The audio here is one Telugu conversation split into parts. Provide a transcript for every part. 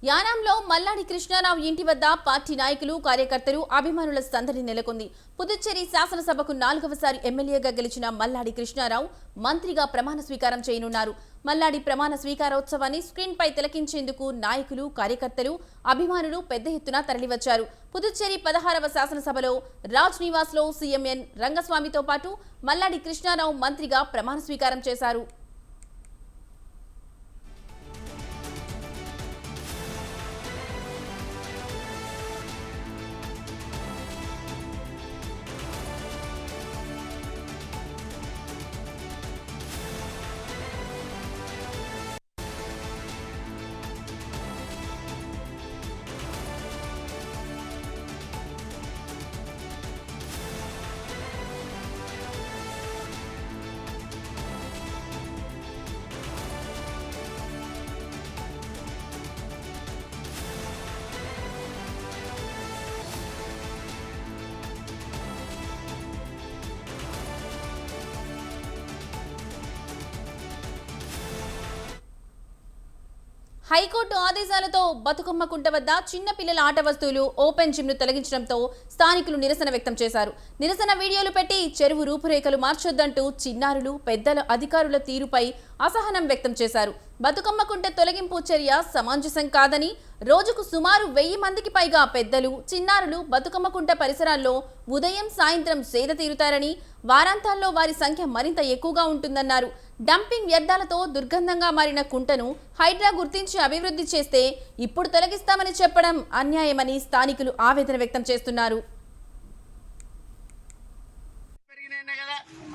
యానాంలో మల్లాడి కృష్ణారావు ఇంటి వద్ద పార్టీ నాయకులు కార్యకర్తలు అభిమానుల సందడి నెలకొంది. పుదుచ్చేరి శాసనసభకు 4వసారి ఎమ్మెల్యేగా గెలిచిన మల్లాడి కృష్ణారావు మంత్రిగా ప్రమాణ స్వీకారం చేయనున్నారు. మల్లాడి ప్రమాణ స్వీకారోత్సవాన్ని స్క్రీన్ పై తిలకించేందుకు నాయకులు కార్యకర్తలు అభిమానులు పెద్ద ఎత్తున తరలివచ్చారు. పుదుచ్చేరి 16వ శాసనసభలో రాజ్ నివాస్ లో సీఎం ఎన్ రంగస్వామితో పాటు మల్లాడి కృష్ణారావు మంత్రిగా ప్రమాణ స్వీకారం చేశారు. హైకోర్టు ఆదేశాలతో బతుకమ్మ కుంట వద్ద చిన్న పిల్లల ఆట వస్తువులు ఓపెన్ జిమ్ ను తొలగించడంతో స్థానికులు నిరసన వ్యక్తం చేశారు. నిరసన వీడియోలు పెట్టి చెరువు రూపురేఖలు మార్చొద్దంటూ చిన్నారులు పెద్దల అధికారుల తీరుపై అసహనం వ్యక్తం చేశారు. బతుకమ్మ కుంట తొలగింపు చర్య సమంజసం కాదని, రోజుకు సుమారు 1000 మందికి పైగా పెద్దలు చిన్నారులు బతుకమ్మ కుంట పరిసరాల్లో ఉదయం సాయంత్రం సేద తీరుతారని, వారాంతాల్లో వారి సంఖ్య మరింత ఎక్కువగా ఉంటుందన్నారు. డంపింగ్ వ్యర్థాలతో దుర్గంధంగా మారిన కుంటను హైడ్రా గుర్తించి అభివృద్ధి చేస్తే ఇప్పుడు తొలగిస్తామని చెప్పడం అన్యాయమని స్థానికులు ఆవేదన వ్యక్తం చేస్తున్నారు.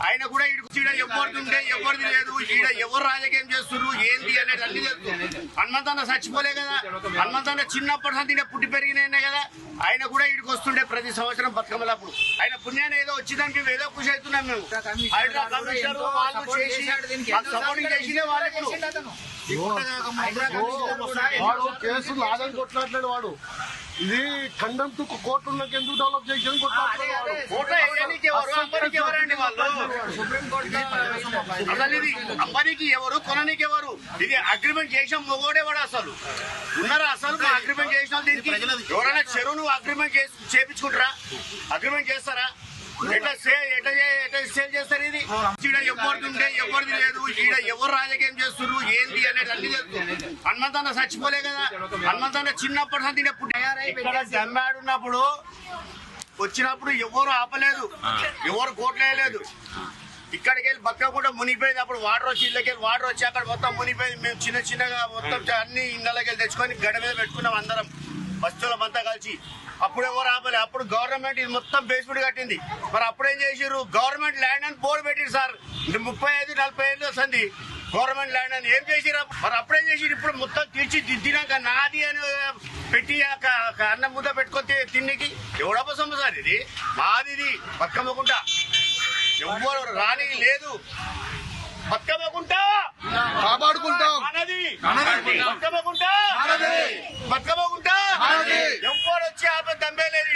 ఆయన కూడా ఎవరిది ఎవరిది లేదు, ఈడ ఎవరు రాజకీయం చేస్తున్నారు ఏంది అనేది అన్ని తెలుసు. హనుమంతన్న చచ్చిపోలే కదా, హనుమంతన్న చిన్నప్పటి నుంచి పుట్టి పెరిగినాయి కదా. ఆయన కూడా ఇడికి వస్తుండే ప్రతి సంవత్సరం బతుకమ్మలప్పుడు. ఆయన పుణ్యాన్ని ఏదో వచ్చిదానికి ఏదో ఖుషి అవుతున్నాం మేము. హైడ్రా కమిషనర్ వాళ్ళు చేసి సపోర్టింగ్ చేసినే వాళ్ళకి వాడు కేసు లాదని కొట్లాడలేడు. వాడు ఇది ఖండం టు కోర్టులకు ఎందుకు డెవలప్ చేసి అంబానీకి ఎవరు కొననీకి ఎవరు? ఇది అగ్రిమెంట్ చేసిన మొగోడే వాడు. అసలు ఉన్నారా? అసలు అగ్రిమెంట్ చేసిన దీనికి ఎవరైనా చెరువును అగ్రిమెంట్ చేపించుకుంటారా? అగ్రిమెంట్ చేస్తారా? ఎట్లా సేల్ చేస్తారు? ఇది ఈడ ఎవరిది ఎవరిది లేదు, ఈడ ఎవరు రాజకీయం చేస్తున్నారు ఏంది అనేది అన్ని తెలుసు. హనుమంతన్న చచ్చిపోలే కదా, హనుమంతన్న చిన్నప్పటి నుంచి పుట్టి జమ్మాడున్నప్పుడు వచ్చినప్పుడు ఎవరు ఆపలేదు, ఎవరు కోట్లేదు. ఇక్కడికి వెళ్ళి బతకకుండా మునిగిపోయింది. అప్పుడు వాటర్ వచ్చి ఇళ్ళకి వెళ్ళి వాటర్ వచ్చి అక్కడ మొత్తం మునిగిపోయింది. మేము చిన్న చిన్నగా మొత్తం అన్ని ఇళ్ళకి వెళ్ళి తెచ్చుకొని గడ మీద పెట్టుకున్నాం అందరం బస్తులంతా కలిసి. అప్పుడు ఎవరు ఆపలే. అప్పుడు గవర్నమెంట్ ఇది మొత్తం బేస్మెంట్ కట్టింది. మరి అప్పుడు ఏం చేసారు? గవర్నమెంట్ ల్యాండ్ అని బోర్డు పెట్టింది సార్. 35-40 ఏళ్ళు వస్తుంది గవర్నమెంట్ ల్యాండ్ అని. ఏం చేసిరా? మరి అప్పుడేం చేసి ఇప్పుడు మొత్తం తీర్చిదిద్దినాక నాది అని పెట్టి అన్నం ముద్ద పెట్టుకొని తిన్నికి ఎవడపసం సార్? ఇది మాది, ఇది బతుకమ్మకుంటా ఎవరు రాని లేదు. బతుకమ్మకుంటా కాపాడుకుంటాం, బతుకమ్మకుంటా బతుకమ్మకుంటా ఎవరు వచ్చి ఆపే దమ్మే లేదు.